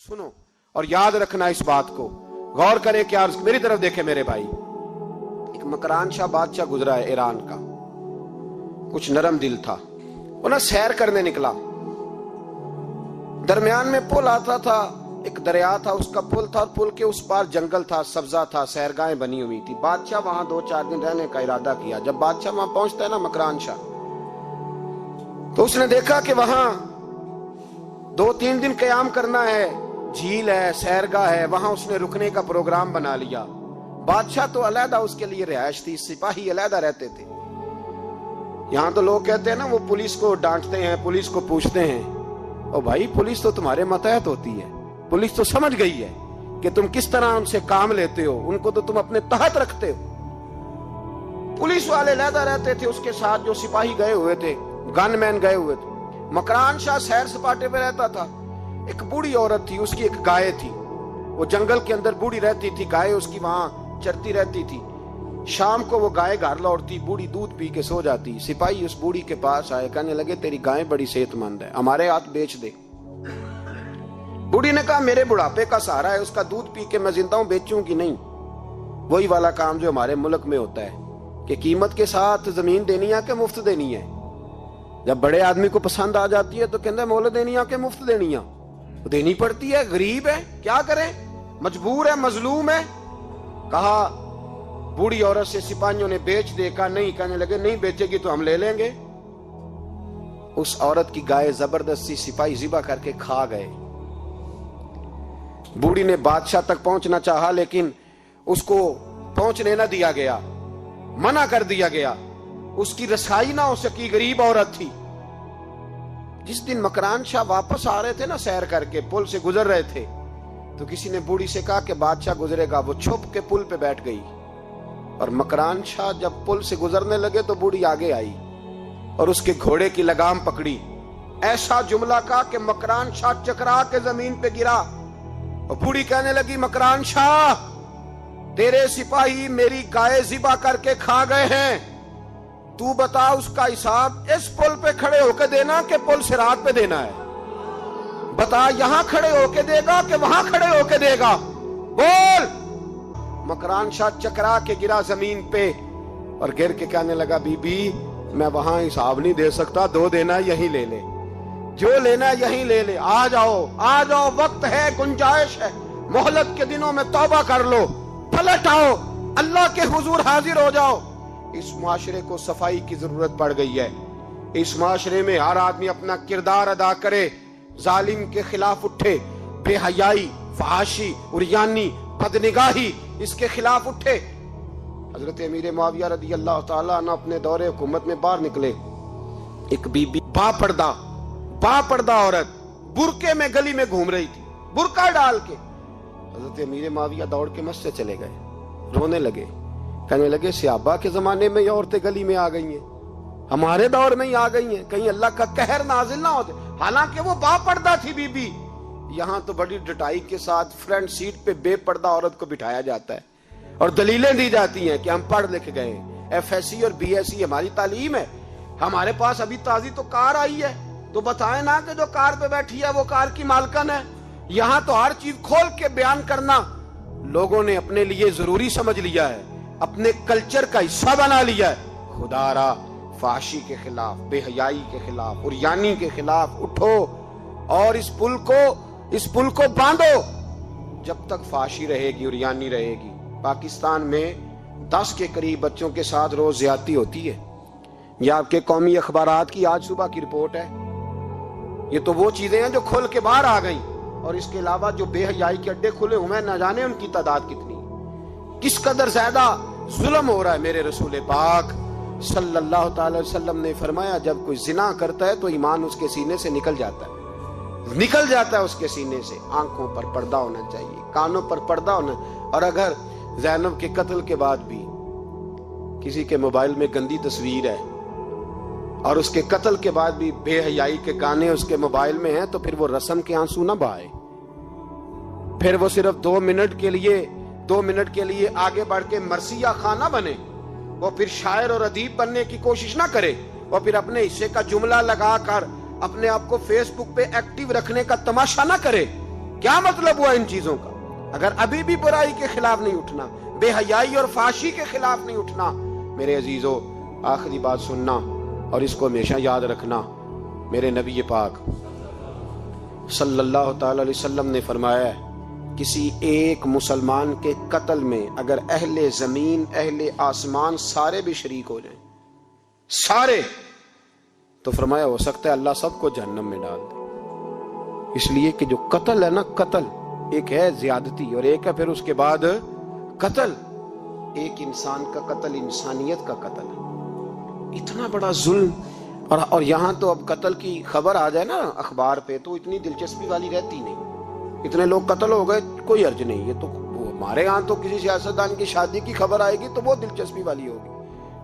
सुनो और याद रखना इस बात को, गौर करें क्या, मेरी तरफ देखे मेरे भाई। एक मकरान शाह बादशाह गुजरा है ईरान का, कुछ नरम दिल था। वो ना सैर करने निकला, दरमियान में पुल आता था, एक दरिया था, उसका पुल था और पुल के उस पार जंगल था, सब्जा था, सैरगाहें बनी हुई थी। बादशाह वहां 2-4 दिन रहने का इरादा किया। जब बादशाह वहां पहुंचता है ना मकरान शाह, तो उसने देखा कि वहां 2-3 दिन क़याम करना है, झील है, सैरगाह है, वहां उसने रुकने का प्रोग्राम बना लिया। बादशाह तो अलहदा उसके लिए रिहाइश थी, सिपाही अलहदा रहते थे। यहां तो लोग कहते हैं ना, वो पुलिस को डांटते हैं, पुलिस को पूछते हैं, ओ भाई पुलिस तो तुम्हारे मतहत होती है, पुलिस तो समझ गई है कि तुम किस तरह उनसे काम लेते हो, उनको तो तुम अपने तहत रखते हो। पुलिस वाले अलहदा रहते थे, उसके साथ जो सिपाही गए हुए थे, गनमैन गए हुए थे। मकरान शाह सैर सपाटे पे रहता था। एक बूढ़ी औरत थी, उसकी एक गाय थी, वो जंगल के अंदर बूढ़ी रहती थी, गाय उसकी वहां चरती रहती थी। शाम को वो गाय घर लौटती, बूढ़ी दूध पी के सो जाती। सिपाही उस बूढ़ी के पास आए, कहने लगे तेरी गाय बड़ी सेहतमंद है, हमारे हाथ बेच दे। बूढ़ी ने कहा मेरे बुढ़ापे का सहारा है, उसका दूध पी के मैं जिंदा हूं, बेचूंगी नहीं। वही वाला काम जो हमारे मुल्क में होता है कि कीमत के साथ जमीन देनी है कि मुफ्त देनी है। जब बड़े आदमी को पसंद आ जाती है तो कहते हैं मोल देनी है कि मुफ्त देनी है, तो देनी पड़ती है, गरीब है, क्या करें, मजबूर है, मजलूम है। कहा बूढ़ी औरत से सिपाहियों ने बेच दे, कहा नहीं, कहने लगे नहीं बेचेगी तो हम ले लेंगे। उस औरत की गाय जबरदस्ती सिपाही ज़िबा करके खा गए। बूढ़ी ने बादशाह तक पहुंचना चाहा, लेकिन उसको पहुंचने न दिया गया, मना कर दिया गया, उसकी रसाई ना हो सकी, गरीब औरत थी। जिस दिन मकरान शाह वापस आ रहे थे ना, सैर करके पुल से गुजर रहे थे, तो किसी ने बूढ़ी से कहा कि बादशाह गुजरेगा। वो छुप के पुल पे बैठ गई और मकरान शाह जब पुल से गुजरने लगे तो बूढ़ी आगे आई और उसके घोड़े की लगाम पकड़ी। ऐसा जुमला कहा कि मकरान शाह चकरा के जमीन पे गिरा और बूढ़ी कहने लगी मकरान शाह, तेरे सिपाही मेरी गाय ज़िबा करके खा गए हैं, तू बता उसका हिसाब इस पुल पे खड़े होके देना कि पुल सिरात पे देना है। बता यहां खड़े होके देगा कि वहां खड़े होके देगा, बोल। मकरान शाह चकरा के गिरा जमीन पे और गिर के कहने लगा बीबी मैं वहां हिसाब नहीं दे सकता, 2 देना यहीं ले ले, जो लेना यहीं ले ले, आ जाओ आ जाओ, वक्त है, गुंजाइश है, मोहलत के दिनों में तौबा कर लो, पलट आओ, अल्लाह के हुजूर हाजिर हो जाओ। इस मुआशरे को सफाई की जरूरत पड़ गई है। इस मुआशरे में हर आदमी अपना किरदार अदा करे, जालिम के खिलाफ उठे, बेहयाई, फहाशी, उरियानी, बदनिगाही, इसके खिलाफ उठे। हजरत अमीर मुआविया रदी अल्लाह ताला अन्हु अपने दौरे हुकूमत में बाहर निकले। एक बीबी बापर्दा औरत बुरके में गली में घूम रही थी, बुरका डाल के। हजरत अमीर मुआविया दौड़ के मस्जिद चले गए, रोने लगे, कहने लगे सहाबा के जमाने में ये औरतें गली में आ गई हैं, हमारे दौर में ही आ गई हैं, कहीं अल्लाह का कहर नाजिल ना होते। हालांकि वो बापर्दा थी बीबी। यहां तो बड़ी डटाई के साथ फ्रंट सीट पे बेपर्दा औरत को बिठाया जाता है और दलीलें दी जाती हैं कि हम पढ़ लिख गए, FSC और BSc हमारी तालीम है, हमारे पास अभी ताजी तो कार आई है, तो बताएं ना कि जो कार पे बैठी है वो कार की मालकन है। यहां तो हर चीज खोल के बयान करना लोगों ने अपने लिए जरूरी समझ लिया है, अपने कल्चर का हिस्सा बना लिया है। खुदारा फाशी के खिलाफ, बेहयाई के खिलाफ, उरियानी के खिलाफ उठो और इस पुल को बांधो। जब तक फाशी रहेगी, उरियानी रहेगी। पाकिस्तान में 10 के करीब बच्चों के साथ रोज ज्यादती होती है। यह आपके कौमी अखबारात की आज सुबह की रिपोर्ट है। ये तो वो चीजें हैं जो खोल के बाहर आ गई, और इसके अलावा जो बेहयाई के अड्डे खुले हुए हैं, न जाने उनकी तादाद कितनी, किस कदर ज्यादा जुल्म हो रहा है। मेरे रसूल पाक सल्लल्लाहु अलैहि वसल्लम ने फरमाया जब कोई जिना करता है तो ईमान उसके सीने से निकल जाता है उसके सीने से। आंखों पर पर्दा होना चाहिए, कानों पर पर्दा होना। और अगर ज़ैनब के कत्ल के बाद भी किसी के मोबाइल में गंदी तस्वीर है और उसके कत्ल के बाद भी बेहयाई के गाने उसके मोबाइल में हैं, तो फिर वो रस्म के आंसू ना बहाए, फिर वो सिर्फ 2 मिनट के लिए आगे बढ़ के मरसिया खाना बने, वो फिर शायर और अदीब बनने की कोशिश ना करे, वो फिर अपने हिस्से का जुमला लगाकर अपने आप को फेसबुक पे एक्टिव रखने का तमाशा ना करे। کیا مطلب ہوا ان چیزوں کا؟ اگر ابھی بھی برائی کے خلاف نہیں اٹھنا، بے حیائی اور فحاشی کے خلاف نہیں اٹھنا، میرے عزیزو آخری بات سننا اور اس کو ہمیشہ یاد رکھنا، میرے نبی پاک صلی اللہ تعالی علیہ وسلم نے فرمایا ہے کسی ایک مسلمان کے قتل میں اگر اہل زمین اہل آسمان سارے بھی شریک ہو جائیں، سارے، تو فرمایا ہو سکتا ہے اللہ سب کو جہنم میں ڈال دے۔ اس لیے کہ جو قتل ہے نا، قتل ایک ہے زیادتی اور ایک ہے پھر اس کے بعد قتل، ایک انسان کا قتل انسانیت کا قتل ہے، اتنا بڑا ظلم۔ اور یہاں تو اب قتل کی خبر آ جائے نا اخبار پہ تو اتنی دلچسپی والی رہتی نہیں، اتنے لوگ قتل ہو گئے کوئی حرج نہیں، یہ تو ہمارے یہاں تو کسی سیاستدان کی شادی کی خبر آئے گی تو وہ دلچسپی والی ہوگی،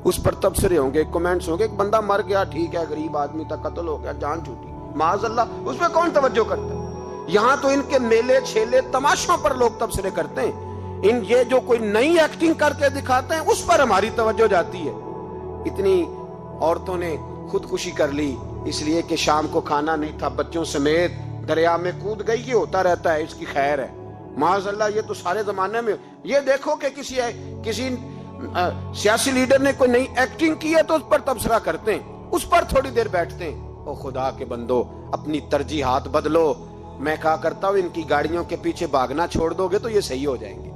اس پر تبصرے ہوں گے، کمنٹس ہوں گے، ایک بندہ مر گیا ٹھیک ہے، غریب آدمی تھا، قتل ہو گیا، جان چھوٹی، معاذ اللہ، اس پہ کون توجہ کرتا ہے؟ یہاں تو ان کے میلے چھیلے تماشوں پر لوگ تبصرے کرتے ہیں، یہ جو کوئی نئی ایکٹنگ کر کے دکھاتے ہیں اس پر ہماری توجہ جاتی ہے۔ اتنی عورتوں نے خودکشی کر لی اس لیے کہ شام کو کھانا نہیں تھا، بچوں سمیت دریا میں کود گئی، یہ ہوتا رہتا ہے، اس کی خیر ہے، معاذ اللہ، یہ تو سارے زمانے میں۔ یہ دیکھو کہ کسی سیاسی لیڈر نے کوئی نئی ایکٹنگ کی ہے تو اس پر تبصرہ کرتے ہیں، اس پر تھوڑی دیر بیٹھتے ہیں۔ او خدا کے بندو، اپنی ترجیحات بدلو۔ میں کہا کرتا ہوں ان کی گاڑیوں کے پیچھے بھاگنا چھوڑ دو گے تو یہ صحیح ہو جائیں گے،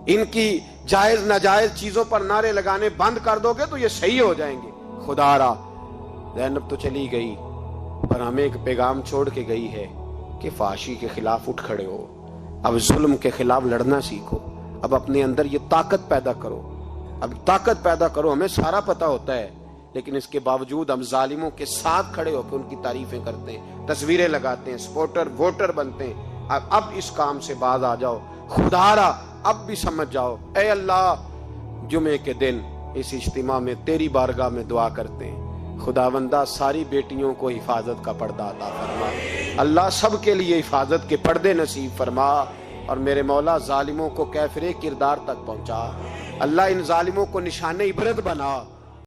ان کی جائز ناجائز چیزوں پر نعرے لگانے بند کر دو گے تو یہ صحیح ہو جائیں گے۔ خدا را زینب تو چلی گئی پر ہمیں ایک پیغام چھوڑ کے گئی ہے کہ فحاشی کے خلاف اٹھ کھڑے ہو، اب ظلم کے خلاف لڑنا سیکھو، اب اپنے اندر یہ طاقت پیدا کرو، اب طاقت پیدا کرو۔ ہمیں سارا پتہ ہوتا ہے لیکن اس کے باوجود ہم ظالموں کے ساتھ کھڑے ہو کے ان کی تعریفیں کرتے ہیں، تصویریں لگاتے ہیں، سپورٹر ووٹر بنتے ہیں۔ اب اس کام سے باز آ جاؤ، خدا را اب بھی سمجھ جاؤ۔ اے اللہ، جمعے کے دن اس اجتماع میں تیری بارگاہ میں دعا کرتے ہیں، خداوندہ ساری بیٹیوں کو حفاظت کا پردہ عطا فرما، اللہ سب کے لیے حفاظت کے پردے نصیب فرما، اور میرے مولا ظالموں کو کیفر کردار تک پہنچا، اللہ ان ظالموں کو نشان عبرت بنا۔